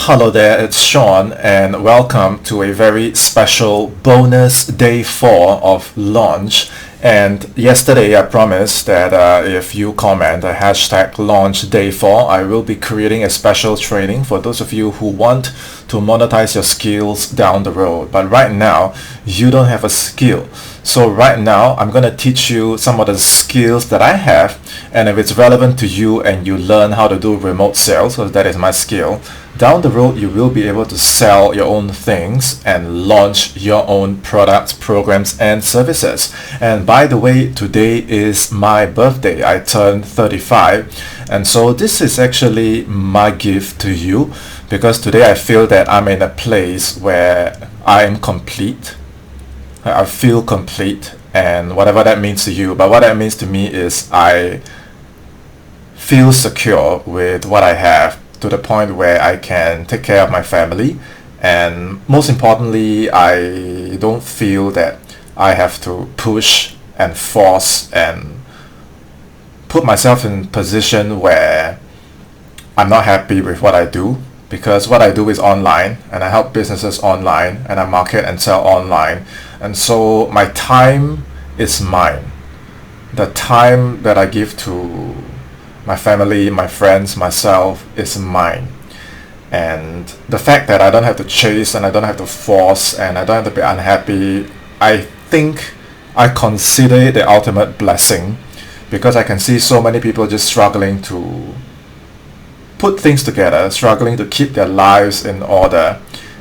Hello there, it's Sean, and welcome to a very special bonus day 4 of launch. And yesterday I promised that if you comment the hashtag launch day 4, I will be creating a special training for those of you who want to monetize your skills down the road. But right now, you don't have a skill. So right now, I'm going to teach you some of the skills that I have, and if it's relevant to you and you learn how to do remote sales, because that is my skill, down the road you will be able to sell your own things and launch your own products, programs, and services. And by the way, today is my birthday. I turned 35, and so this is actually my gift to you, because today I feel that I'm in a place where I am complete. I feel complete, and whatever that means to you, but what that means to me is I feel secure with what I have, to the point where I can take care of my family, and most importantly, I don't feel that I have to push and force and put myself in a position where I'm not happy with what I do, because what I do is online, and I help businesses online, and I market and sell online, and so my time is mine. The time that I give to my family, my friends, myself is mine. And the fact that I don't have to chase and I don't have to force and I don't have to be unhappy, I think I consider it the ultimate blessing, because I can see so many people just struggling to put things together, struggling to keep their lives in order.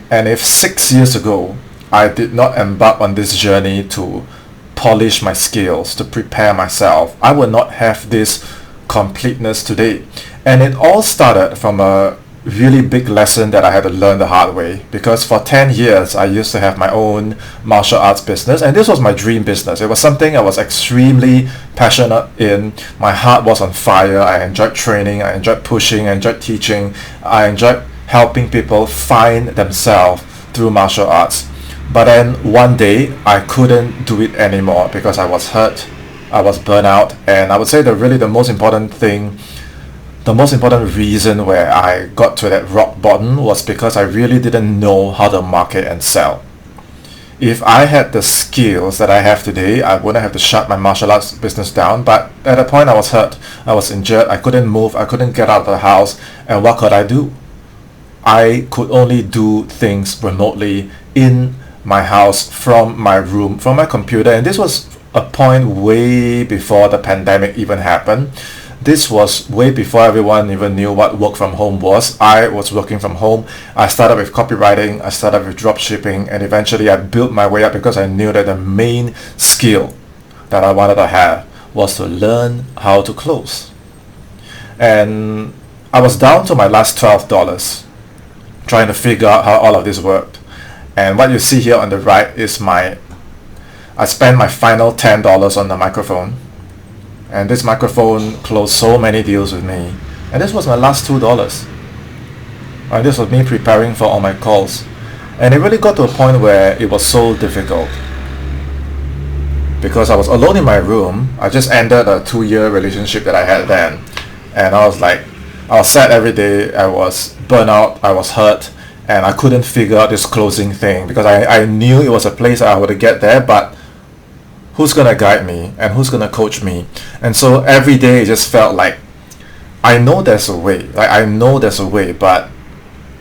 And if 6 years ago I did not embark on this journey to polish my skills, to prepare myself, I would not have this completeness today. And it all started from a really big lesson that I had to learn the hard way, because for 10 years I used to have my own martial arts business, and this was my dream business. It was something I was extremely passionate in. My heart was on fire. I enjoyed training, I enjoyed pushing, I enjoyed teaching, I enjoyed helping people find themselves through martial arts. But then one day I couldn't do it anymore because I was hurt, I was burnt out, and I would say that really the most important reason where I got to that rock bottom was because I really didn't know how to market and sell. If I had the skills that I have today, I wouldn't have to shut my martial arts business down. But at a point I was hurt, I was injured, I couldn't move, I couldn't get out of the house, and what could I do? I could only do things remotely in my house, from my room, from my computer, and this was a point way before the pandemic even happened. This was way before everyone even knew what work from home was. I was working from home. I started with copywriting, I started with drop shipping, and eventually I built my way up because I knew that the main skill that I wanted to have was to learn how to close. And I was down to my last $12 trying to figure out how all of this worked. And what you see here on the right is I spent my final $10 on the microphone, and this microphone closed so many deals with me. And this was my last $2. And this was me preparing for all my calls. And it really got to a point where it was so difficult, because I was alone in my room. I just ended a 2-year relationship that I had then, and I was sad every day. I was burnt out, I was hurt, and I couldn't figure out this closing thing, because I knew it was a place I would get there, but who's gonna guide me and who's gonna coach me? And so every day it just felt like I know there's a way, but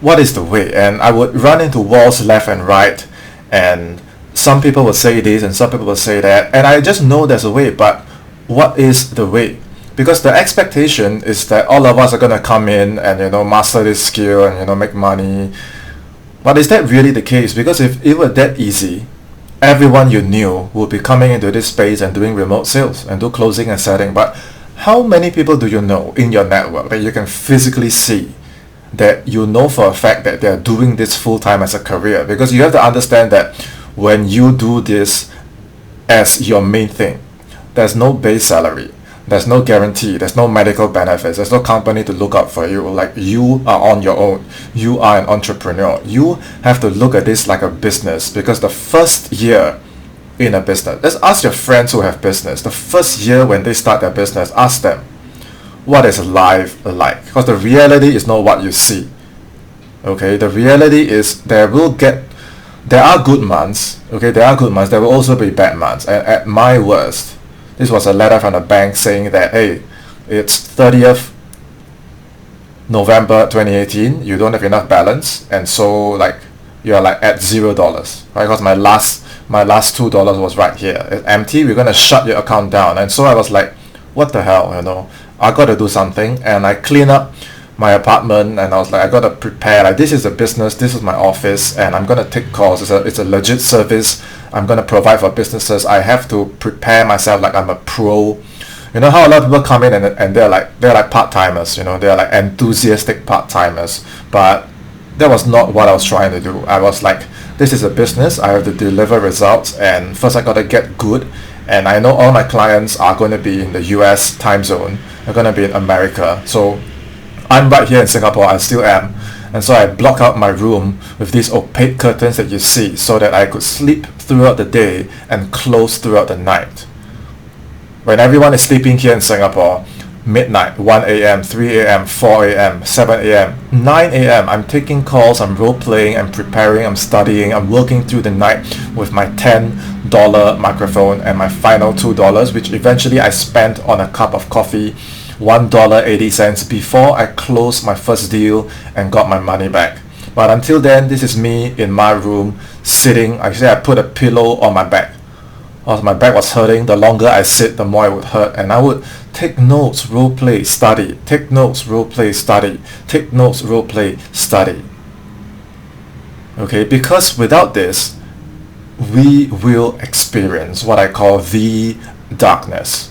what is the way? And I would run into walls left and right, and some people would say this and some people would say that, and I just know there's a way, but what is the way? Because the expectation is that all of us are gonna come in and master this skill and make money. But is that really the case? Because if it were that easy, everyone you knew would be coming into this space and doing remote sales and do closing and setting. But how many people do you know in your network that you can physically see, that you know for a fact that they're doing this full-time as a career? Because you have to understand that when you do this as your main thing, there's no base salary, there's no guarantee, there's no medical benefits, there's no company to look out for you. Like, you are on your own, you are an entrepreneur. You have to look at this like a business, because the first year in a business, let's ask your friends who have business, the first year when they start their business, ask them, what is life like? Because the reality is not what you see. Okay, the reality is there are good months. Okay, there are good months. There will also be bad months. At my worst, this was a letter from the bank saying that, hey, it's 30th November 2018, you don't have enough balance, and so like you're like at $0, right? Because my last $2 was right here. It's empty. We're gonna shut your account down. And so I was like, what the hell, I gotta do something. And I clean up my apartment, and I was like, I gotta prepare. Like, this is a business, this is my office, and I'm gonna take calls. It's a legit service. I'm gonna provide for businesses. I have to prepare myself like I'm a pro. You know how a lot of people come in and they're like part-timers, they're like enthusiastic part-timers. But that was not what I was trying to do. I was like, this is a business. I have to deliver results, and first I gotta get good. And I know all my clients are going to be in the US time zone. They're going to be in America. So I'm right here in Singapore. I still am. And so I block out my room with these opaque curtains that you see so that I could sleep throughout the day and close throughout the night. When everyone is sleeping here in Singapore, midnight, 1 a.m., 3 a.m., 4 a.m., 7 a.m., 9 a.m., I'm taking calls, I'm role-playing, I'm preparing, I'm studying, I'm working through the night with my $10 microphone and my final $2, which eventually I spent on a cup of coffee, $1.80 before I closed my first deal and got my money back. But until then, this is me in my room, sitting. Actually, I put a pillow on my back. Because my back was hurting. The longer I sit, the more it would hurt. And I would take notes, role play, study. Take notes, role play, study. Take notes, role play, study. Okay, because without this, we will experience what I call the darkness,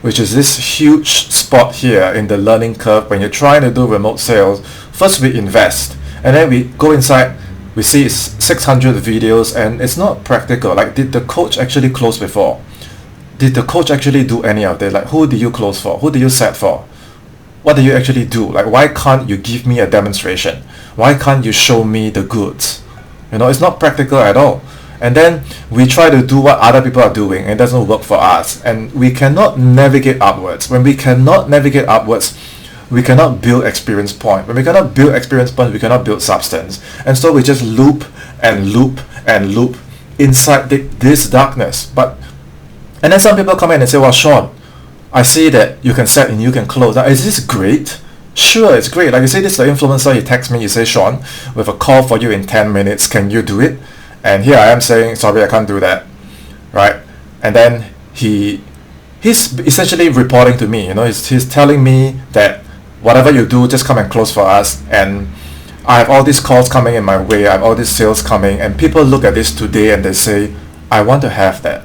which is this huge spot here in the learning curve. When you're trying to do remote sales, first we invest, and then we go inside. We see 600 videos, and it's not practical. Like, did the coach actually close before? Did the coach actually do any of this? Like, who did you close for? Who did you set for? What do you actually do? Like, why can't you give me a demonstration? Why can't you show me the goods? It's not practical at all. And then we try to do what other people are doing, and it doesn't work for us. And we cannot navigate upwards. When we cannot navigate upwards, we cannot build experience point. When we cannot build experience point, we cannot build substance. And so we just loop and loop and loop inside this darkness. And then some people come in and say, well, Sean, I see that you can set and you can close. Now, is this great? Sure, it's great. Like you say, this is the influencer. He texts me, you say, Sean, we have a call for you in 10 minutes. Can you do it? And here I am saying, sorry, I can't do that. Right? And then he's essentially reporting to me. He's telling me that whatever you do, just come and close for us. And I have all these calls coming in my way. I have all these sales coming. And people look at this today and they say, I want to have that.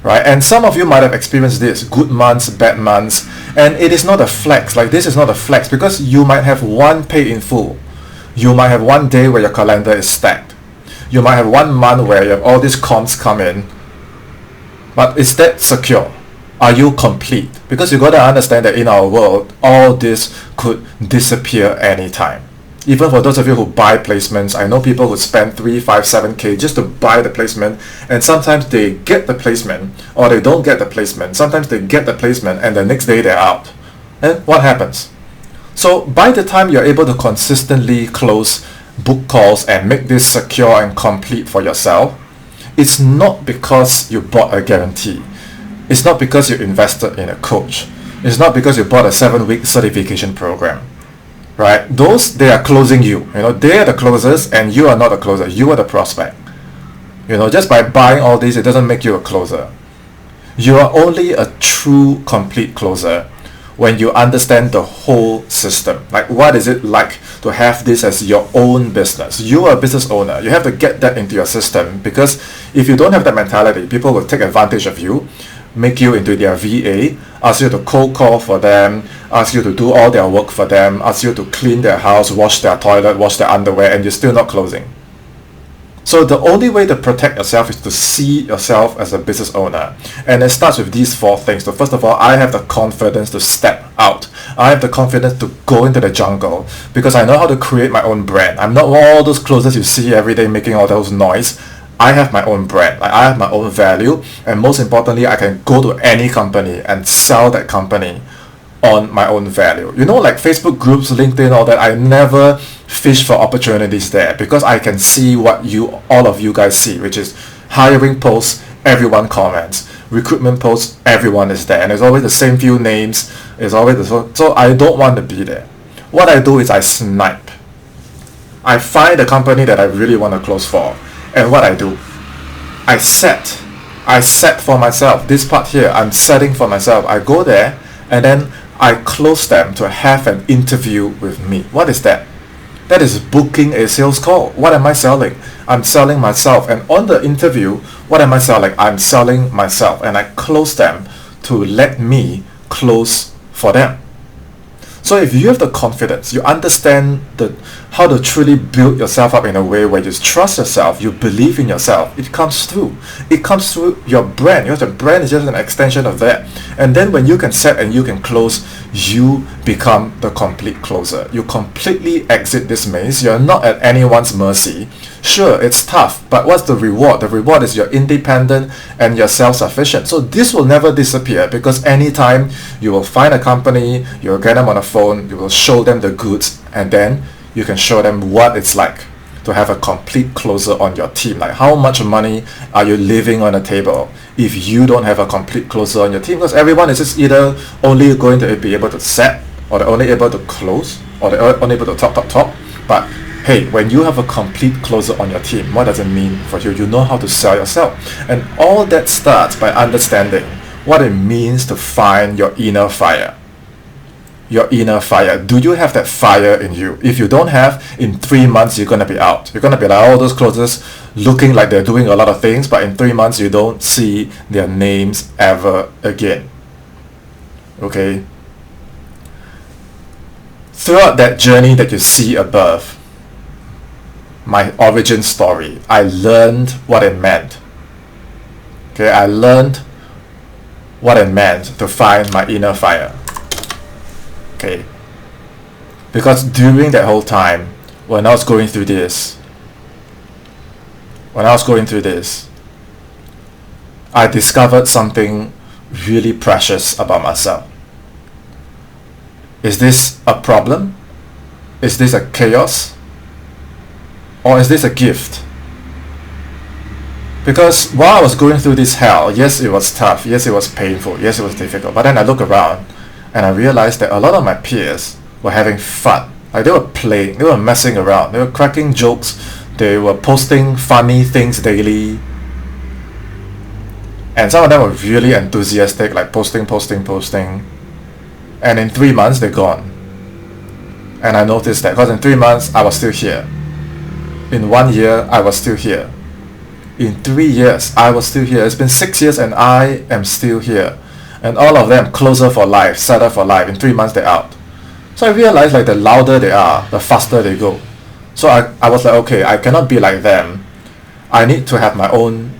Right? And some of you might have experienced this. Good months, bad months. And it is not a flex. Like, this is not a flex, because you might have one pay in full. You might have one day where your calendar is stacked. You might have 1 month where you have all these comps come in. But is that secure? Are you complete? Because you got to understand that in our world, all this could disappear anytime. Even for those of you who buy placements, I know people who spend 3, 5, 7K just to buy the placement, and sometimes they get the placement or they don't get the placement. Sometimes they get the placement and the next day they're out. And what happens? So by the time you're able to consistently close book calls and make this secure and complete for yourself, it's not because you bought a guarantee. It's not because you invested in a coach. It's not because you bought a 7-week certification program. Right? Those, they are closing you. They are the closers and you are not a closer. You are the prospect. Just by buying all these, it doesn't make you a closer. You are only a true, complete closer when you understand the whole system. Like, what is it like to have this as your own business? You are a business owner. You have to get that into your system, because if you don't have that mentality, people will take advantage of you, make you into their VA, ask you to cold call for them, ask you to do all their work for them, ask you to clean their house, wash their toilet, wash their underwear, and you're still not closing. So the only way to protect yourself is to see yourself as a business owner. And it starts with these 4 things. So first of all, I have the confidence to step out. I have the confidence to go into the jungle, because I know how to create my own brand. I'm not all those closers you see every day making all those noise. I have my own brand. Like, I have my own value. And most importantly, I can go to any company and sell that company on my own value. You know, like Facebook groups, LinkedIn, all that, I never fish for opportunities there because I can see what all of you guys see, which is hiring posts, everyone comments. Recruitment posts, everyone is there. And it's always the same few names. It's always so I don't want to be there. What I do is I snipe. I find a company that I really want to close for. And what I do, I set for myself. This part here, I'm setting for myself. I go there and then I close them to have an interview with me. What is that? That is booking a sales call. What am I selling? I'm selling myself. And on the interview, what am I selling? I'm selling myself. And I close them to let me close for them. So if you have the confidence, you understand how to truly build yourself up in a way where you trust yourself, you believe in yourself, it comes through. It comes through your brand. Because the brand is just an extension of that. And then when you can set and you can close, you become the complete closer. You completely exit this maze. You're not at anyone's mercy. Sure, it's tough, but what's the reward? The reward is you're independent and you're self-sufficient. So this will never disappear because anytime you will find a company, you'll get them on a phone, you will show them the goods, and then you can show them what it's like to have a complete closer on your team. Like how much money are you leaving on the table if you don't have a complete closer on your team? Because everyone is just either only going to be able to set, or they're only able to close, or they're only able to top. But hey, when you have a complete closer on your team, what does it mean for you? You know how to sell yourself. And all that starts by understanding what it means to find your inner fire. Your inner fire. Do you have that fire in you? If you don't have, in 3 months you're going to be out. You're going to be like all those closers looking like they're doing a lot of things, but in 3 months you don't see their names ever again. Okay? Throughout that journey that you see above, my origin story, I learned what it meant. Okay, I learned what it meant to find my inner fire. Okay, because during that whole time, when I was going through this, I discovered something really precious about myself. Is this a problem? Is this a chaos? Or is this a gift? Because while I was going through this hell, yes, it was tough, yes, it was painful, yes, it was difficult, but then I look around and I realized that a lot of my peers were having fun. Like they were playing, they were messing around, they were cracking jokes, they were posting funny things daily. And some of them were really enthusiastic, like posting. And in 3 months, they're gone. And I noticed that because in 3 months, I was still here. In 1 year, I was still here. In 3 years, I was still here. It's been 6 years and I am still here. And all of them closer for life, set up for life. In 3 months, they're out. So I realized like the louder they are, the faster they go. So I was like, okay, I cannot be like them. I need to have my own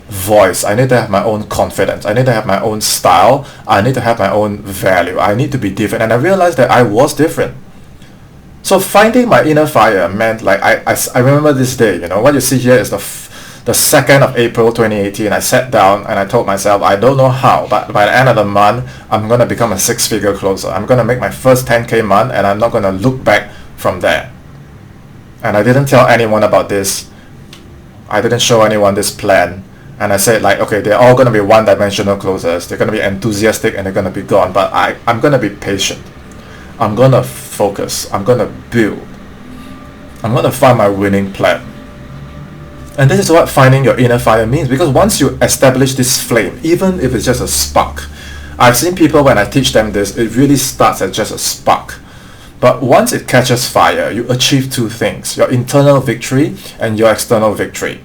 voice. I need to have my own confidence. I need to have my own style. I need to have my own value. I need to be different. And I realized that I was different. So finding my inner fire meant like I remember this day, you know, what you see here is the 2nd of April 2018. I sat down and I told myself, I don't know how, but by the end of the month, I'm going to become a 6-figure closer. I'm going to make my first 10K month and I'm not going to look back from there. And I didn't tell anyone about this. I didn't show anyone this plan. And I said like, okay, they're all going to be one-dimensional closers. They're going to be enthusiastic and they're going to be gone. But I'm going to be patient. I'm going to focus. I'm going to build. I'm going to find my winning plan. And this is what finding your inner fire means. Because once you establish this flame, even if it's just a spark, I've seen people when I teach them this, it really starts as just a spark. But once it catches fire, you achieve two things: your internal victory and your external victory.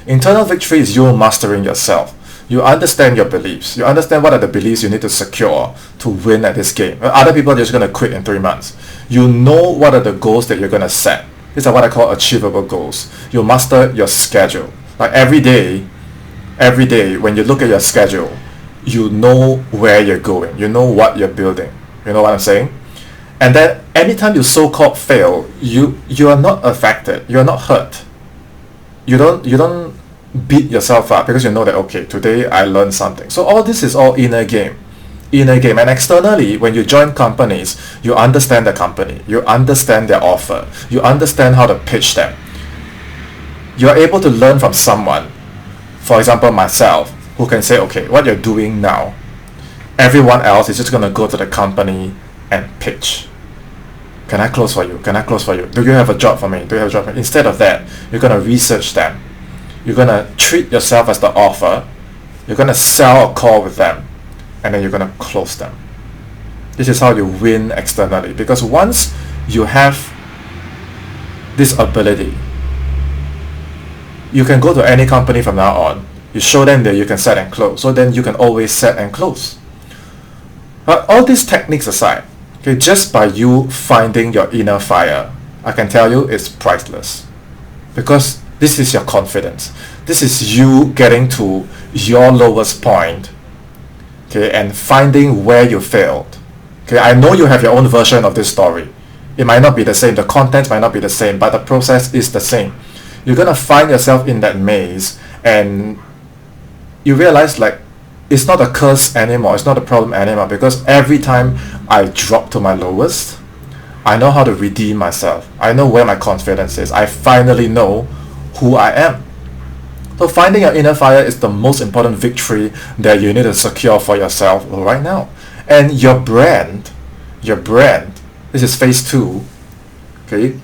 Internal victory is you mastering yourself. You understand your beliefs. You understand what are the beliefs you need to secure to win at this game. Other people are just going to quit in 3 months. You know what are the goals that you're going to set. These are what I call achievable goals. You master your schedule. Like every day when you look at your schedule, you know where you're going. You know what you're building. You know what I'm saying? And then anytime you so-called fail, you are not affected. You are not hurt. You don't beat yourself up because you know that, okay, today I learned something. So all this is all inner game. inner game. And externally, when you join companies, you understand the company, you understand their offer, you understand how to pitch them. You're able to learn from someone, for example myself, who can say, okay, what you're doing now, everyone else is just going to go to the company and pitch. Can I close for you? Can I close for you? Do you have a job for me? Do you have a job for me? Instead of that, you're going to research them. You're going to treat yourself as the offer. You're going to sell a call with them. And then you're going to close them. This is how you win externally. Because once you have this ability, you can go to any company from now on. You show them that you can set and close. So then you can always set and close. But all these techniques aside, okay, just by you finding your inner fire, I can tell you it's priceless. Because this is your confidence. This is you getting to your lowest point, okay, and finding where you failed. Okay, I know you have your own version of this story. It might not be the same, the content might not be the same, but the process is the same. You're gonna find yourself in that maze, and you realize, like, it's not a curse anymore, it's not a problem anymore, because every time I drop to my lowest, I know how to redeem myself. I know where my confidence is. I finally know who I am. So finding your inner fire is the most important victory that you need to secure for yourself right now. And your brand, this is phase 2, okay?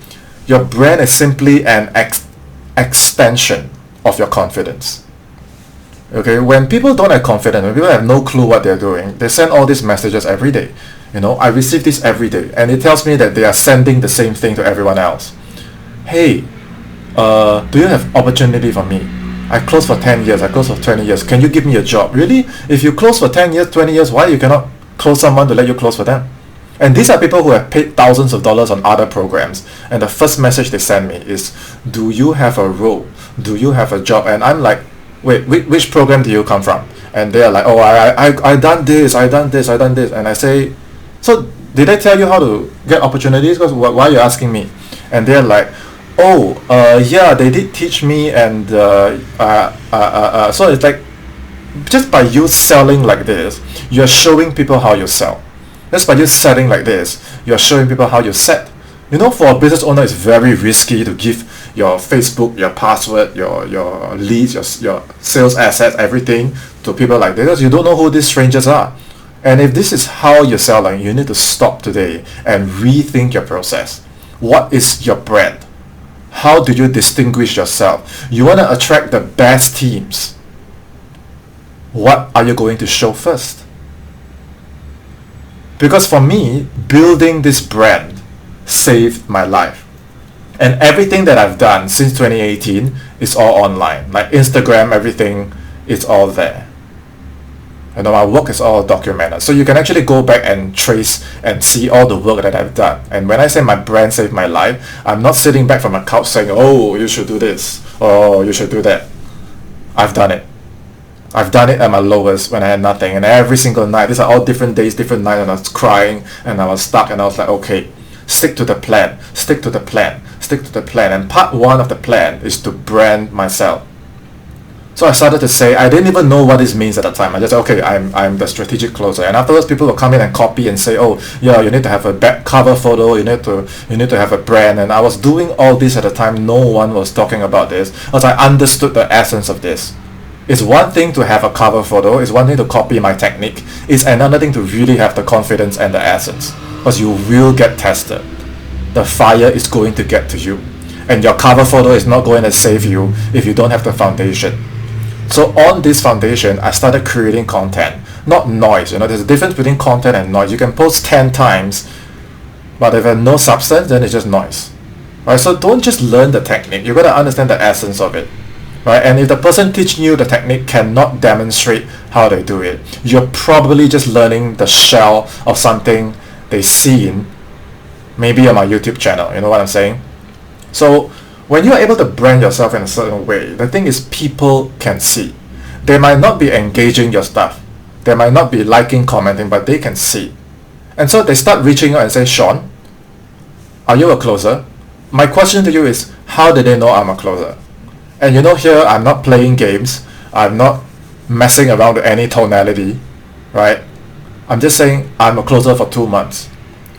Your brand is simply an extension of your confidence. Okay, when people don't have confidence, when people have no clue what they're doing, they send all these messages every day. You know, I receive this every day, and it tells me that they are sending the same thing to everyone else. Hey, do you have opportunity for me? I close for 10 years, I close for 20 years. Can you give me a job? Really? If you close for 10 years, 20 years, why you cannot close someone to let you close for them? And these are people who have paid thousands of dollars on other programs. And the first message they send me is, do you have a role? Do you have a job? And I'm like, wait, which program do you come from? And they're like, oh, I done this. And I say, so did I tell you how to get opportunities? Because why are you asking me? And they're like, oh, yeah, they did teach me. And so it's like, just by you selling like this, you're showing people how you sell. Just by you selling like this, you're showing people how you set. You know, for a business owner, it's very risky to give your Facebook, your password, your leads, your sales assets, everything to people like this, because you don't know who these strangers are. And if this is how you're selling, you need to stop today and rethink your process. What is your brand? How do you distinguish yourself? You want to attract the best teams. What are you going to show first? Because for me, building this brand saved my life. And everything that I've done since 2018 is all online. Like Instagram, everything is all there. You know, my work is all documented. So you can actually go back and trace and see all the work that I've done. And when I say my brand saved my life, I'm not sitting back from a couch saying, oh, you should do this, oh, you should do that. I've done it. I've done it at my lowest when I had nothing. And every single night, these are all different days, different nights, and I was crying and I was stuck, and I was like, okay, stick to the plan, stick to the plan, stick to the plan. And part 1 of the plan is to brand myself. So I started to say, I didn't even know what this means at the time. I just said, okay, I'm the strategic closer. And afterwards, people will come in and copy and say, oh, yeah, you need to have a back cover photo, you need to have a brand. And I was doing all this at the time. No one was talking about this, because I understood the essence of this. It's one thing to have a cover photo, it's one thing to copy my technique, it's another thing to really have the confidence and the essence, because you will get tested. The fire is going to get to you, and your cover photo is not going to save you if you don't have the foundation. So on this foundation, I started creating content, not noise. You know, there's a difference between content and noise. You can post 10 times, but if there's no substance, then it's just noise. Right? So don't just learn the technique, you got to understand the essence of it. Right? And if the person teaching you the technique cannot demonstrate how they do it, you're probably just learning the shell of something they've seen, maybe on my YouTube channel. You know what I'm saying? So when you're able to brand yourself in a certain way, the thing is, people can see. They might not be engaging your stuff, they might not be liking, commenting, but they can see. And so they start reaching out and say, Sean, are you a closer? My question to you is, how did they know I'm a closer? And you know, here I'm not playing games, I'm not messing around with any tonality, right? I'm just saying I'm a closer for 2 months.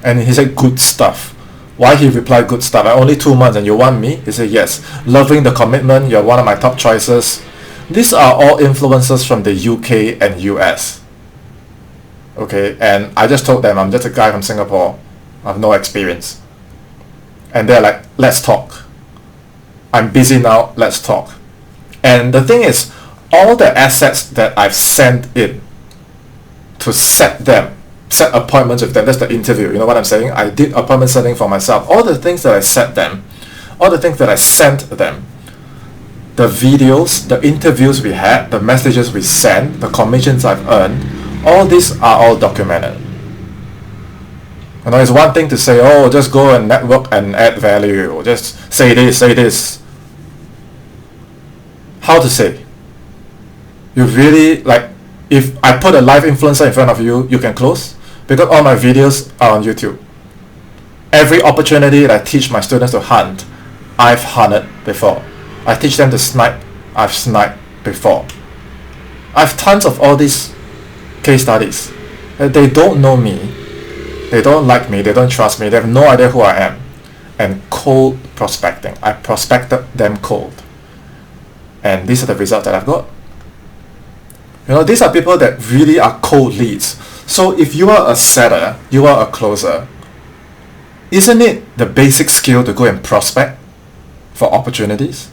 And he said good stuff. Why he replied good stuff? Only 2 months and you want me? He said yes. Loving the commitment, you're one of my top choices. These are all influencers from the UK and US. Okay, and I just told them I'm just a guy from Singapore. I have no experience. And they're like, let's talk. I'm busy now, let's talk. And the thing is, all the assets that I've sent in to set appointments with them, that's the interview, you know what I'm saying? I did appointment setting for myself. All the things that I set them, all the things that I sent them, the videos, the interviews we had, the messages we sent, the commissions I've earned, all these are all documented. You know, it's one thing to say, oh, just go and network and add value, just say this. How to say? You really, like, if I put a live influencer in front of you, you can close? Because all my videos are on YouTube. Every opportunity that I teach my students to hunt, I've hunted before. I teach them to snipe, I've sniped before. I've tons of all these case studies. They don't know me, they don't like me, they don't trust me, they have no idea who I am. And cold prospecting, I prospected them cold. And these are the results that I've got. You know, these are people that really are cold leads. So if you are a setter, you are a closer, isn't it the basic skill to go and prospect for opportunities?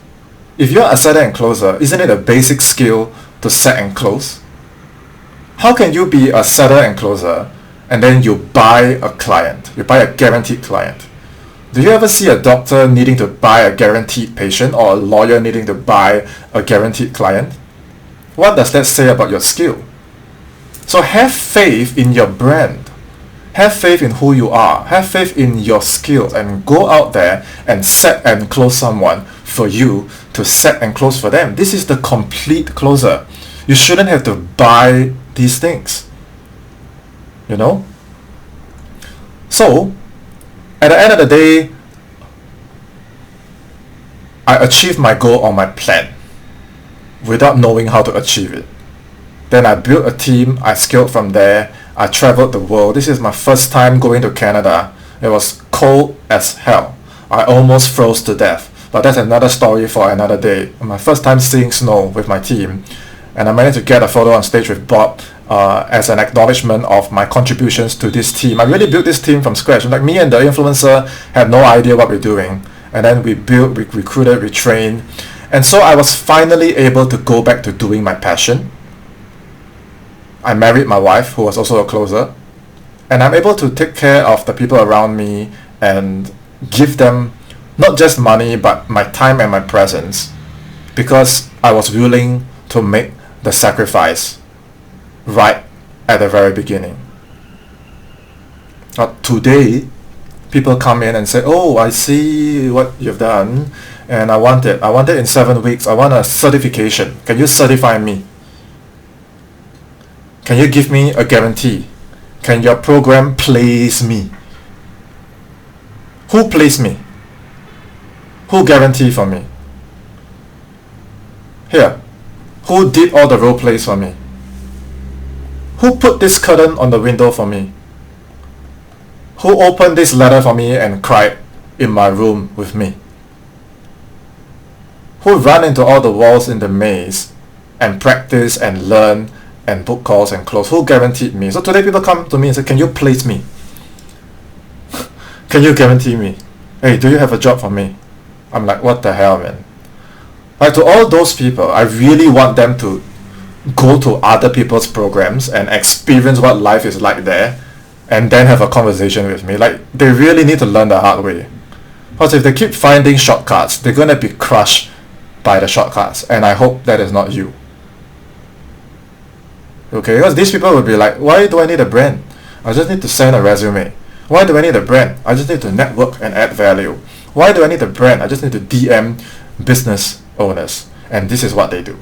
If you're a setter and closer, isn't it a basic skill to set and close? How can you be a setter and closer and then you buy a client, you buy a guaranteed client? Do you ever see a doctor needing to buy a guaranteed patient or a lawyer needing to buy a guaranteed client? What does that say about your skill? So have faith in your brand. Have faith in who you are. Have faith in your skills and go out there and set and close someone for you to set and close for them. This is the complete closer. You shouldn't have to buy these things. You know? So, at the end of the day, I achieved my goal on my plan without knowing how to achieve it. Then I built a team, I scaled from there, I traveled the world. This is my first time going to Canada. It was cold as hell. I almost froze to death. But that's another story for another day. My first time seeing snow with my team. And I managed to get a photo on stage with Bob as an acknowledgement of my contributions to this team. I really built this team from scratch. Like me and the influencer had no idea what we're doing. And then we built, we recruited, we trained. And so I was finally able to go back to doing my passion. I married my wife, who was also a closer. And I'm able to take care of the people around me and give them not just money, but my time and my presence. Because I was willing to make the sacrifice right at the very beginning. But today, people come in and say, oh, I see what you've done and I want it in 7 weeks. I want a certification. Can you certify me? Can you give me a guarantee? Can your program place me? Who placed me? Who guarantee for me? Here, who did all the role plays for me? Who put this curtain on the window for me? Who opened this letter for me and cried in my room with me? Who ran into all the walls in the maze and practice and learn and book calls and close? Who guaranteed me? So today people come to me and say, can you place me? Can you guarantee me? Hey, do you have a job for me? I'm like, what the hell, man? Like, to all those people, I really want them to go to other people's programs and experience what life is like there and then have a conversation with me. Like, they really need to learn the hard way. Because if they keep finding shortcuts, they're going to be crushed by the shortcuts. And I hope that is not you. Okay, because these people will be like, why do I need a brand? I just need to send a resume. Why do I need a brand? I just need to network and add value. Why do I need a brand? I just need to DM business owners. And this is what they do.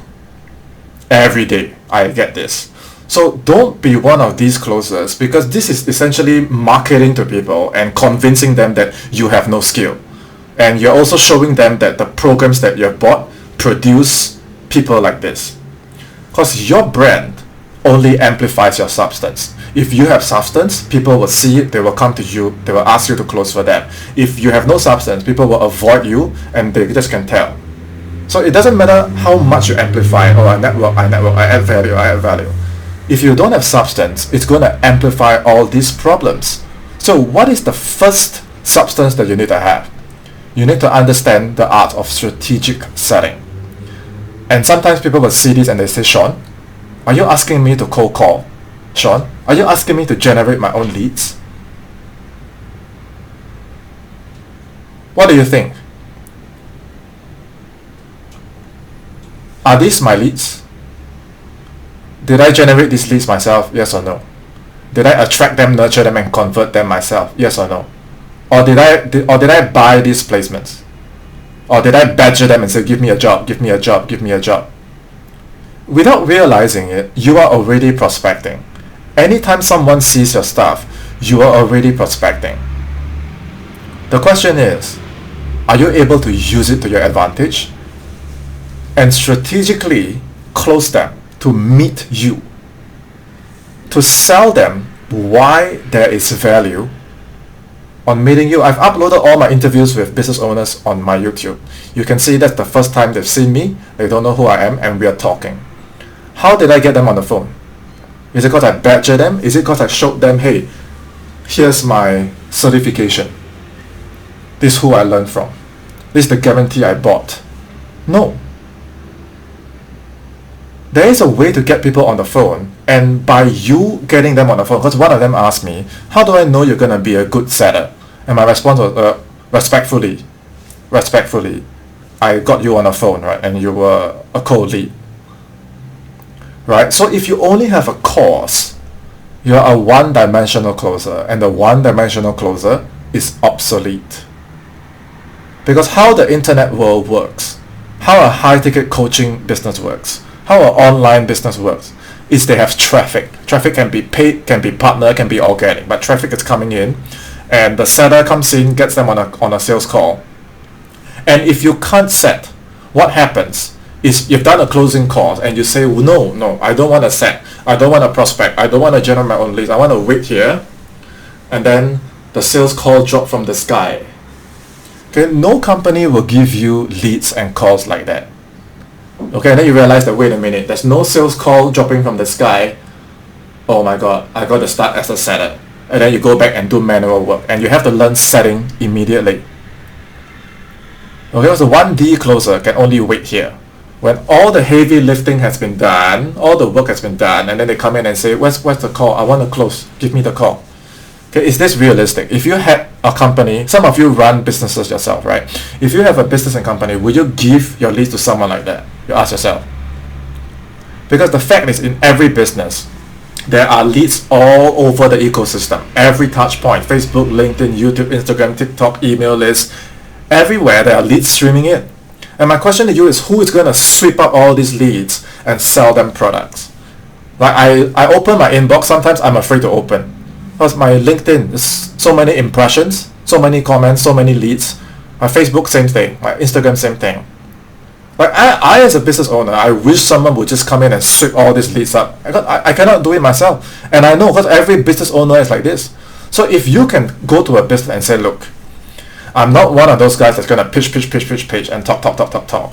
Every day I get this. So don't be one of these closers, because this is essentially marketing to people and convincing them that you have no skill. And you're also showing them that the programs that you've bought produce people like this. Because your brand only amplifies your substance. If you have substance, people will see it, they will come to you, they will ask you to close for them. If you have no substance, people will avoid you and they just can tell. So it doesn't matter how much you amplify, or I add value. If you don't have substance, it's going to amplify all these problems. So what is the first substance that you need to have? You need to understand the art of strategic selling. And sometimes people will see this and they say, Sean, are you asking me to cold call? Sean, are you asking me to generate my own leads? What do you think? Are these my leads? Did I generate these leads myself? Yes or no? Did I attract them, nurture them, and convert them myself? Yes or no? Or did I buy these placements? Or did I badger them and say, give me a job, give me a job, give me a job? Without realizing it, you are already prospecting. Anytime someone sees your stuff, you are already prospecting. The question is, are you able to use it to your advantage and strategically close them to meet you, to sell them why there is value on meeting you? I've uploaded all my interviews with business owners on my YouTube. You can see that's the first time they've seen me, they don't know who I am, and we are talking. How did I get them on the phone? Is it because I badgered them? Is it because I showed them, hey, here's my certification, this is who I learned from, this is the guarantee I bought? No. There is a way to get people on the phone, and by you getting them on the phone, because one of them asked me, how do I know you're going to be a good seller? And my response was, respectfully, I got you on the phone, right? And you were a cold lead, right? So if you only have a course, you're a one-dimensional closer, and the one-dimensional closer is obsolete. Because how the internet world works, how a high-ticket coaching business works, how an online business works, is they have traffic. Traffic can be paid, can be partner, can be organic, but traffic is coming in, and the seller comes in, gets them on a sales call. And if you can't set, what happens is you've done a closing call and you say, no, I don't want to set, I don't want to prospect, I don't want to generate my own leads, I want to wait here, and then the sales call drop from the sky. Okay, no company will give you leads and calls like that. Okay, and then you realize that, wait a minute, there's no sales call dropping from the sky. Oh my god, I got to start as a setter. And then you go back and do manual work, and you have to learn setting immediately. Okay, so 1D closer can only wait here. When all the heavy lifting has been done, all the work has been done, and then they come in and say, where's the call? I want to close. Give me the call. Okay, is this realistic? If you had a company, some of you run businesses yourself, right? If you have a business and company, would you give your leads to someone like that? You ask yourself. Because the fact is, in every business, there are leads all over the ecosystem. Every touch point, Facebook, LinkedIn, YouTube, Instagram, TikTok, email list, everywhere there are leads streaming in. And my question to you is, who is going to sweep up all these leads and sell them products? Like I open my inbox, sometimes I'm afraid to open. Because my LinkedIn is so many impressions, so many comments, so many leads. My Facebook, same thing. My Instagram, same thing. Like I as a business owner, I wish someone would just come in and sweep all these leads up. I cannot do it myself. And I know, because every business owner is like this. So if you can go to a business and say, look, I'm not one of those guys that's going to pitch and talk.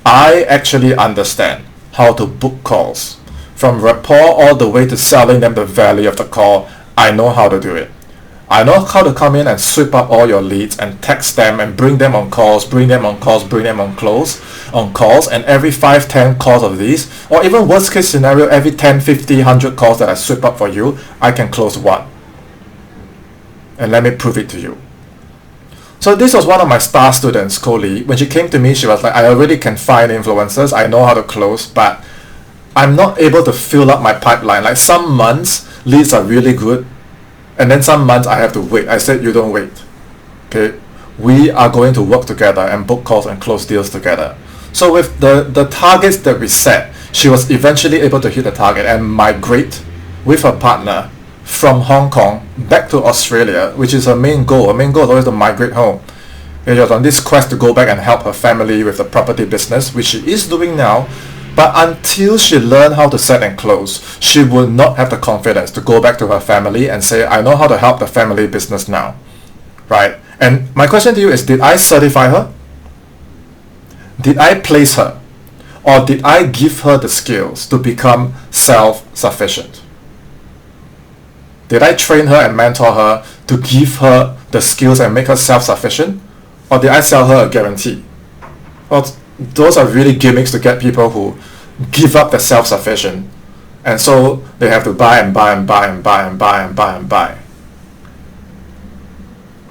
I actually understand how to book calls. From rapport all the way to selling them the value of the call, I know how to do it. I know how to come in and sweep up all your leads and text them and bring them on calls, bring them on calls, and every 5-10 calls of these, or even worst case scenario, every 10, 50, 100 calls that I sweep up for you, I can close one. And let me prove it to you. So this was one of my star students, Coley. When she came to me, she was like, I already can find influencers, I know how to close, but I'm not able to fill up my pipeline. Like some months, leads are really good, and then some months I have to wait. I said, you don't wait. Okay, we are going to work together and book calls and close deals together. So with the targets that we set, she was eventually able to hit the target and migrate with her partner from Hong Kong back to Australia, which is her main goal. Her main goal is always to migrate home. She was on this quest to go back and help her family with the property business, which she is doing now, But until she learned how to set and close, she would not have the confidence to go back to her family and say, I know how to help the family business now, right? And my question to you is, did I certify her? Did I place her? Or did I give her the skills to become self-sufficient? Did I train her and mentor her to give her the skills and make her self-sufficient? Or did I sell her a guarantee? Well, those are really gimmicks to get people who give up the self-sufficient, and so they have to buy and buy and buy and buy and buy and buy and buy.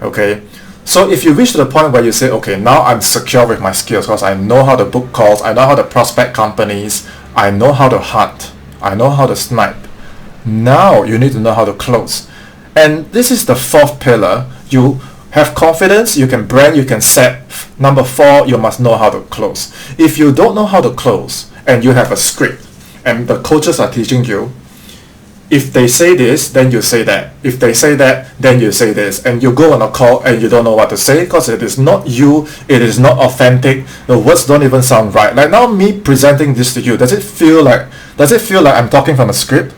Okay, so if you reach to the point where you say, okay, now I'm secure with my skills because I know how to book calls, I know how to prospect companies, I know how to hunt, I know how to snipe. Now you need to know how to close. And this is the fourth pillar. You have confidence, you can brand, you can set. Number 4, you must know how to close. If you don't know how to close and you have a script and the coaches are teaching you, if they say this, then you say that. If they say that, then you say this. And you go on a call and you don't know what to say because it is not you, it is not authentic. The words don't even sound right. Like now me presenting this to you, does it feel like I'm talking from a script?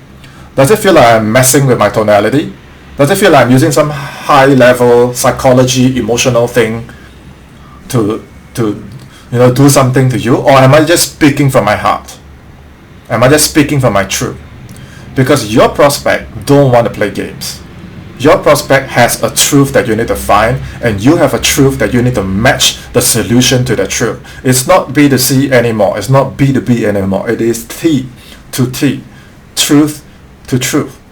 Does it feel like I'm messing with my tonality? Does it feel like I'm using some high level psychology, emotional thing to do something to you? Or am I just speaking from my heart? Am I just speaking from my truth? Because your prospect don't want to play games. Your prospect has a truth that you need to find, and you have a truth that you need to match the solution to the truth. It's not B2C anymore. It's not B2B anymore. It is T to T, truth to truth.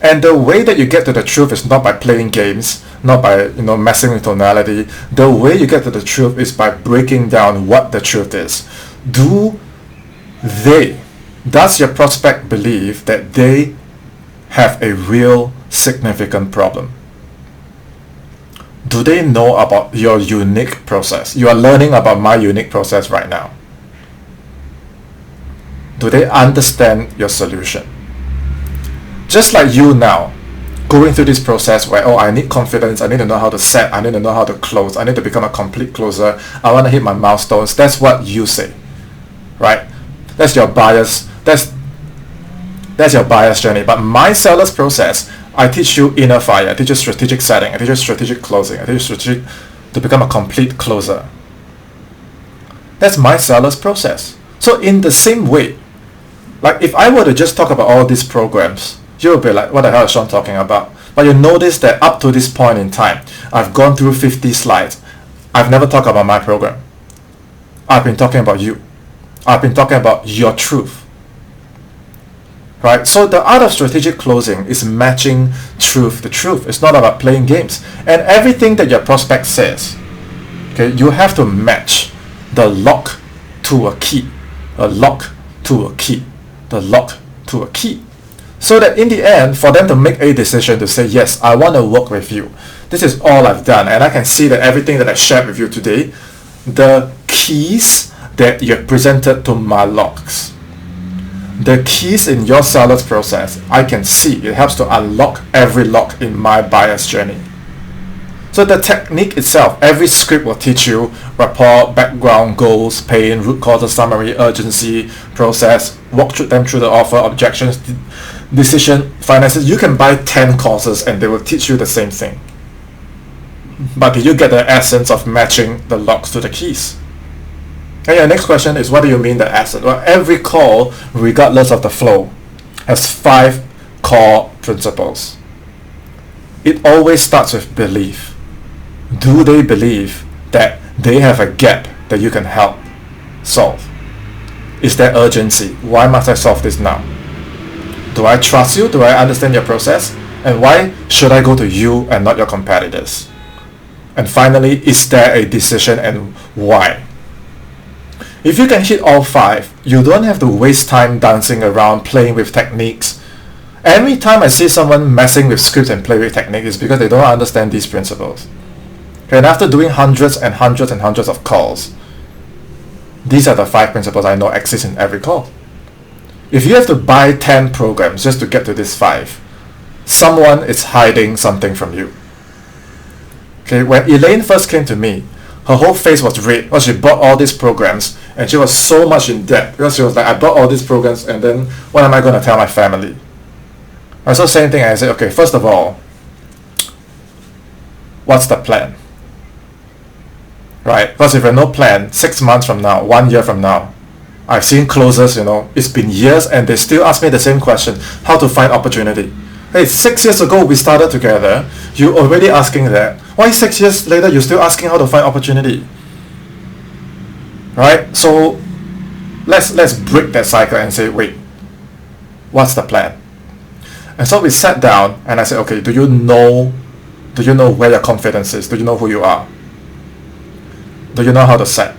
And the way that you get to the truth is not by playing games, not by messing with tonality. The way you get to the truth is by breaking down what the truth is. Does your prospect believe that they have a real significant problem? Do they know about your unique process? You are learning about my unique process right now. Do they understand your solution? Just like you now, going through this process where, I need confidence, I need to know how to set, I need to know how to close, I need to become a complete closer, I want to hit my milestones. That's what you say, right? That's your bias. That's your bias journey. But my seller's process, I teach you inner fire, I teach you strategic setting, I teach you strategic closing, I teach you strategic to become a complete closer. That's my seller's process. So in the same way, like if I were to just talk about all these programs, you'll be like, what the hell is Sean talking about? But you notice that up to this point in time, I've gone through 50 slides. I've never talked about my program. I've been talking about you. I've been talking about your truth. Right? So the art of strategic closing is matching truth to truth. It's not about playing games. And everything that your prospect says, okay, you have to match the lock to a key. A lock to a key. The lock to a key. So that in the end, for them to make a decision to say, yes, I want to work with you. This is all I've done. And I can see that everything that I shared with you today, the keys that you have presented to my locks, the keys in your seller's process, I can see. It helps to unlock every lock in my buyer's journey. So the technique itself, every script will teach you rapport, background, goals, pain, root causes, summary, urgency, process, walk them through the offer, objections, decision, finances. You can buy 10 courses and they will teach you the same thing. But do you get the essence of matching the locks to the keys? And your next question is, what do you mean the essence? Well, every call, regardless of the flow, has 5 core principles. It always starts with belief. Do they believe that they have a gap that you can help solve? Is there urgency? Why must I solve this now? Do I trust you? Do I understand your process? And why should I go to you and not your competitors? And finally, is there a decision and why? If you can hit all 5, you don't have to waste time dancing around, playing with techniques. Every time I see someone messing with scripts and play with techniques, it's because they don't understand these principles. Okay, and after doing hundreds and hundreds and hundreds of calls, these are the 5 principles I know exist in every call. If you have to buy 10 programs just to get to these 5, someone is hiding something from you. Okay, when Elaine first came to me, her whole face was red because she bought all these programs and she was so much in debt because she was like, I bought all these programs and then what am I going to tell my family? And so same thing, I said, okay, first of all, what's the plan? Right? Because if there's no plan, 6 months from now, 1 year from now, I've seen closers, it's been years and they still ask me the same question, how to find opportunity. Hey, 6 years ago we started together, you already asking that. Why 6 years later you're still asking how to find opportunity? Right? So let's break that cycle and say, wait, what's the plan? And so we sat down and I said, okay, do you know where your confidence is? Do you know who you are? Do you know how to set?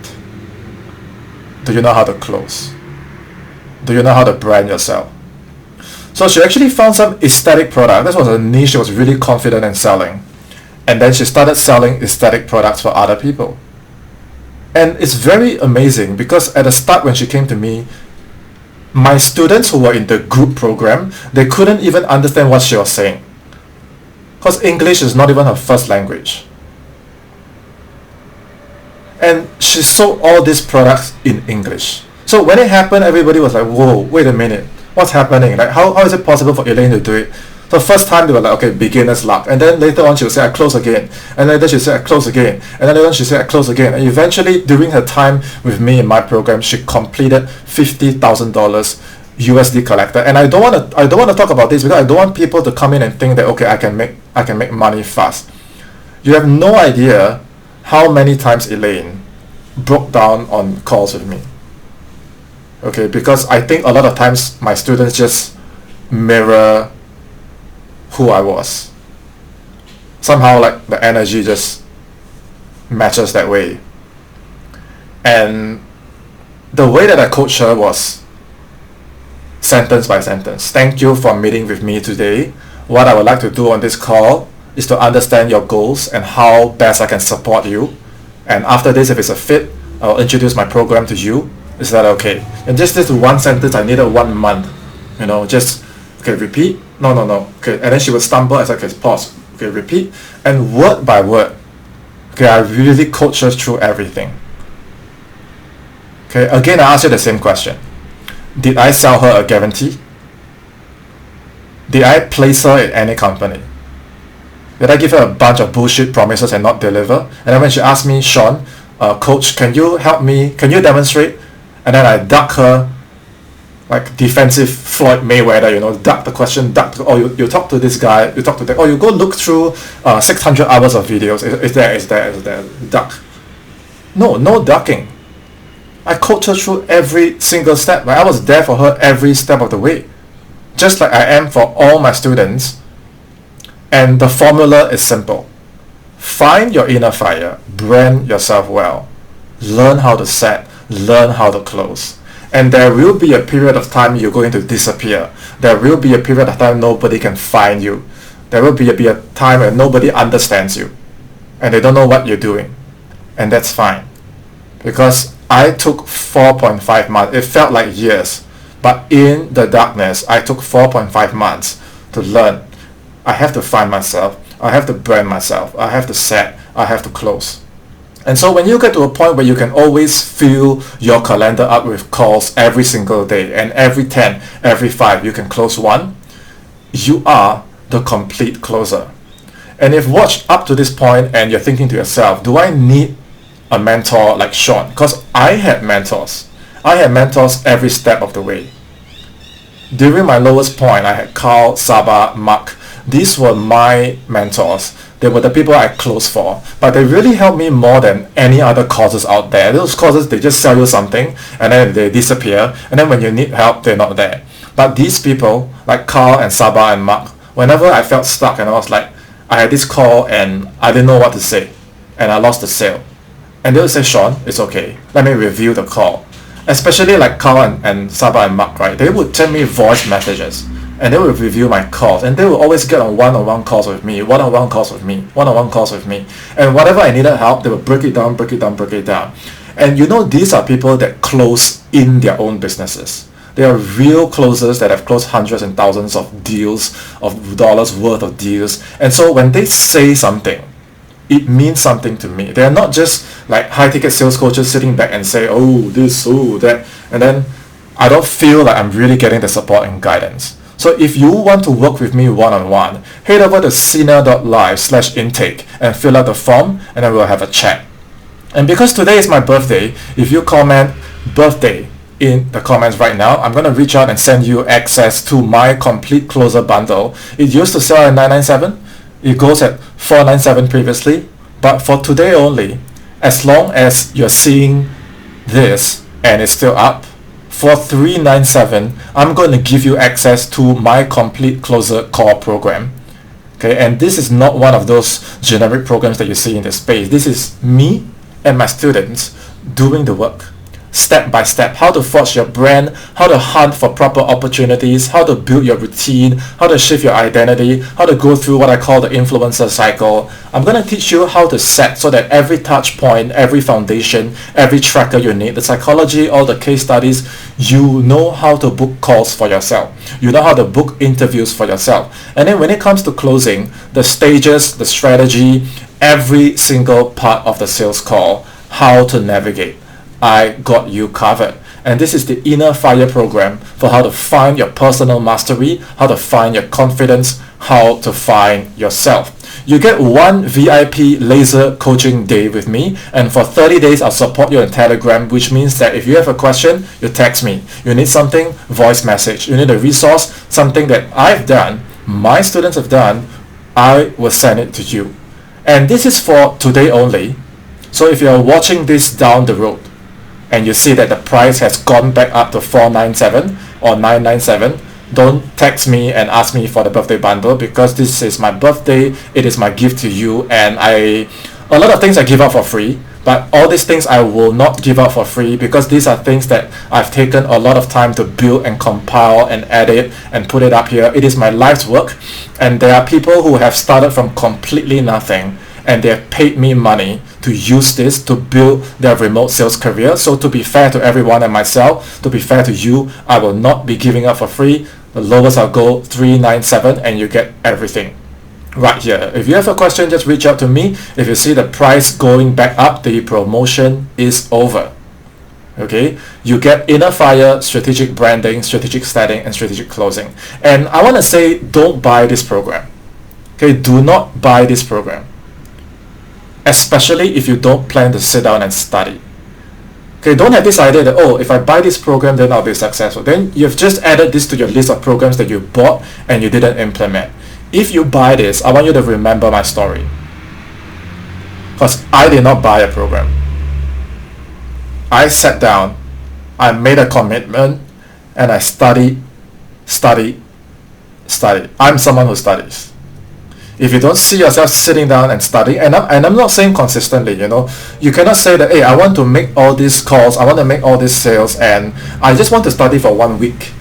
Do you know how to close? Do you know how to brand yourself? So she actually found some aesthetic product. This was a niche she was really confident in selling. And then she started selling aesthetic products for other people. And it's very amazing because at the start when she came to me, my students who were in the group program, they couldn't even understand what she was saying. Because English is not even her first language. And she sold all these products in English. So when it happened, everybody was like, whoa, wait a minute. What's happening? Like, how is it possible for Elaine to do it? So first time they were like, okay, beginner's luck. And then later on she would say, I close again. And then she said, I close again. And then later on she said, I close again. And eventually, during her time with me in my program, she completed $50,000 USD collector. And I don't want to talk about this because I don't want people to come in and think that, okay, I can make money fast. You have no idea how many times Elaine broke down on calls with me. Okay, because I think a lot of times my students just mirror who I was. Somehow like the energy just matches that way. And the way that I coached her was sentence by sentence. Thank you for meeting with me today. What I would like to do on this call is to understand your goals and how best I can support you. And after this, if it's a fit, I'll introduce my program to you. Is that okay? And just this one sentence, I needed 1 month. Just, okay, repeat. No. Okay, and then she would stumble. I said, okay, pause. Okay, repeat. And word by word, okay, I really coach her through everything. Okay, again, I ask you the same question. Did I sell her a guarantee? Did I place her in any company? Did I give her a bunch of bullshit promises and not deliver? And then when she asked me, Sean, coach, can you help me? Can you demonstrate? And then I duck her like defensive Floyd Mayweather, duck the question, you talk to this guy, you talk to that, you go look through 600 hours of videos, is there, duck. No ducking. I coached her through every single step. I was there for her every step of the way. Just like I am for all my students. And the formula is simple. Find your inner fire, brand yourself well, learn how to set, learn how to close. And there will be a period of time you're going to disappear. There will be a period of time nobody can find you. There will be a time where nobody understands you. And they don't know what you're doing. And that's fine. Because I took 4.5 months. It felt like years. But in the darkness, I took 4.5 months to learn. I have to find myself. I have to brand myself. I have to set. I have to close. And so when you get to a point where you can always fill your calendar up with calls every single day, and every 10, every 5, you can close one, you are the complete closer. And if watched up to this point and you're thinking to yourself, do I need a mentor like Sean? Because I had mentors. I had mentors every step of the way. During my lowest point, I had Carl, Saba, Mark. These were my mentors. They were the people I closed for. But they really helped me more than any other courses out there. Those courses, they just sell you something and then they disappear. And then when you need help, they're not there. But these people, like Carl and Saba and Mark, whenever I felt stuck and I was like, I had this call and I didn't know what to say. And I lost the sale. And they would say, Sean, it's okay. Let me review the call. Especially like Carl and Saba and Mark, right? They would send me voice messages. And they would review my calls, and they would always get on one-on-one calls with me, one-on-one calls with me. And whatever I needed help, they would break it down. And these are people that close in their own businesses. They are real closers that have closed hundreds and thousands of deals, of dollars worth of deals. And so when they say something, it means something to me. They're not just like high-ticket sales coaches sitting back and say, oh, this, oh, that, and then I don't feel like I'm really getting the support and guidance. So if you want to work with me one-on-one, head over to sena.live/intake and fill out the form, and then we'll have a chat. And because today is my birthday, if you comment birthday in the comments right now, I'm going to reach out and send you access to my complete closer bundle. It used to sell at $997. It goes at $497 previously. But for today only, as long as you're seeing this and it's still up, for $397, I'm going to give you access to my complete closer core program. Okay, and this is not one of those generic programs that you see in the space. This is me and my students doing the work. Step by step, how to forge your brand, how to hunt for proper opportunities, how to build your routine, how to shift your identity, how to go through what I call the influencer cycle. I'm going to teach you how to set so that every touch point, every foundation, every tracker you need, the psychology, all the case studies, you know how to book calls for yourself. You know how to book interviews for yourself. And then when it comes to closing, the stages, the strategy, every single part of the sales call, how to navigate. I got you covered. And this is the Inner Fire program for how to find your personal mastery, how to find your confidence, how to find yourself. You get one VIP laser coaching day with me, and for 30 days I'll support you on Telegram, which means that if you have a question, you text me. You need something, voice message. You need a resource, something that I've done, my students have done, I will send it to you. And this is for today only. So if you're watching this down the road, and you see that the price has gone back up to $497 or $997, don't text me and ask me for the birthday bundle, because this is my birthday, it is my gift to you, and a lot of things I give out for free, but all these things I will not give out for free, because these are things that I've taken a lot of time to build and compile and edit and put it up here. It is my life's work, and there are people who have started from completely nothing, and they have paid me money to use this to build their remote sales career. So to be fair to everyone and myself, to be fair to you, I will not be giving up for free. The lowest I'll go, $397, and you get everything right here. If you have a question, just reach out to me. If you see the price going back up, the promotion is over. Okay, you get Inner Fire, strategic branding, strategic setting, and strategic closing. And I want to say, don't buy this program. Okay, do not buy this program, especially if you don't plan to sit down and study. Okay, don't have this idea that, oh, if I buy this program, then I'll be successful. Then you've just added this to your list of programs that you bought and you didn't implement. If you buy this, I want you to remember my story. Because I did not buy a program. I sat down, I made a commitment, and I studied. I'm someone who studies. If you don't see yourself sitting down and studying, and I'm not saying consistently, you cannot say that, hey, I want to make all these calls, I want to make all these sales, and I just want to study for 1 week.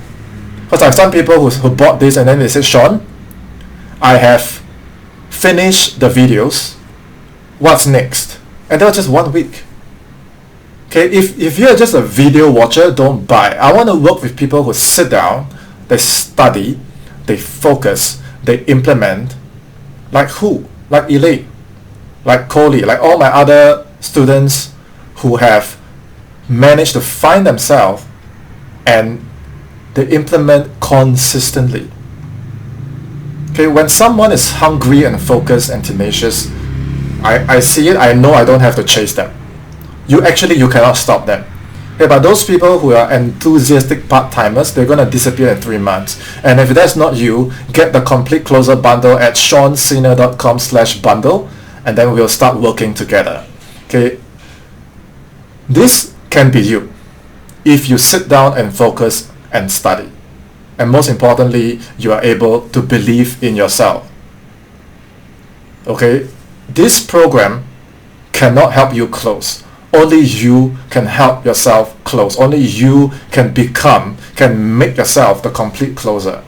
Because I've some people who bought this and then they said, Sean, I have finished the videos, what's next? And that was just 1 week. Okay, if you're just a video watcher, don't buy. I want to work with people who sit down, they study, they focus, they implement. Like who? Like Elite, like Coley, like all my other students who have managed to find themselves and they implement consistently. Okay, when someone is hungry and focused and tenacious, I see it, I know I don't have to chase them. You cannot stop them. Okay, but those people who are enthusiastic part-timers, they're going to disappear in 3 months. And if that's not you, get the complete closer bundle at seansena.com/bundle, and then we'll start working together. Okay, this can be you if you sit down and focus and study. And most importantly, you are able to believe in yourself. Okay, this program cannot help you close. Only you can help yourself close. Only you can make yourself the complete closer.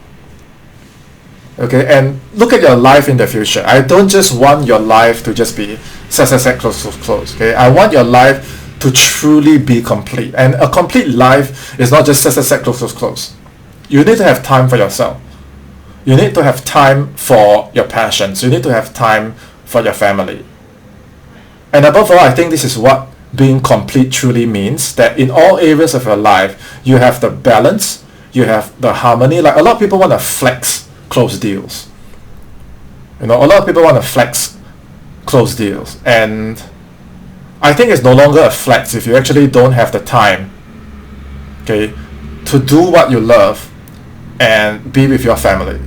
Okay, and look at your life in the future. I don't just want your life to just be close. Okay, I want your life to truly be complete. And a complete life is not just close. You need to have time for yourself. You need to have time for your passions. You need to have time for your family. And above all, I think this is what being complete truly means, that in all areas of your life, you have the balance, you have the harmony. Like a lot of people want to flex close deals. A lot of people want to flex close deals. And I think it's no longer a flex if you actually don't have the time, okay, to do what you love and be with your family.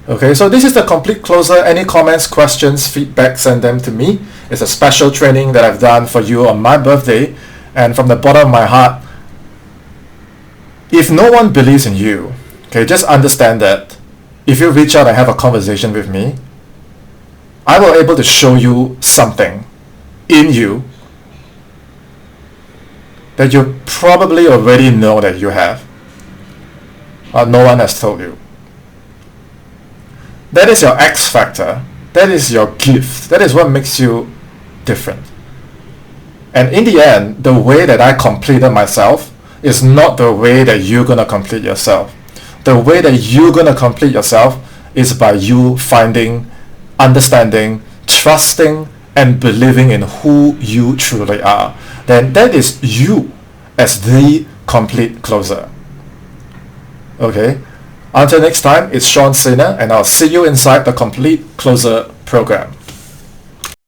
Okay, so this is the complete closer. Any comments, questions, feedback, send them to me. It's a special training that I've done for you on my birthday. And from the bottom of my heart, if no one believes in you, okay, just understand that if you reach out and have a conversation with me, I will be able to show you something in you that you probably already know that you have, but no one has told you. That is your X factor. That is your gift. That is what makes you different. And in the end, the way that I completed myself is not the way that you're going to complete yourself. The way that you're going to complete yourself is by you finding, understanding, trusting, and believing in who you truly are. Then that is you as the complete closer. Okay? Until next time, it's Sena, and I'll see you inside the Complete Closer program.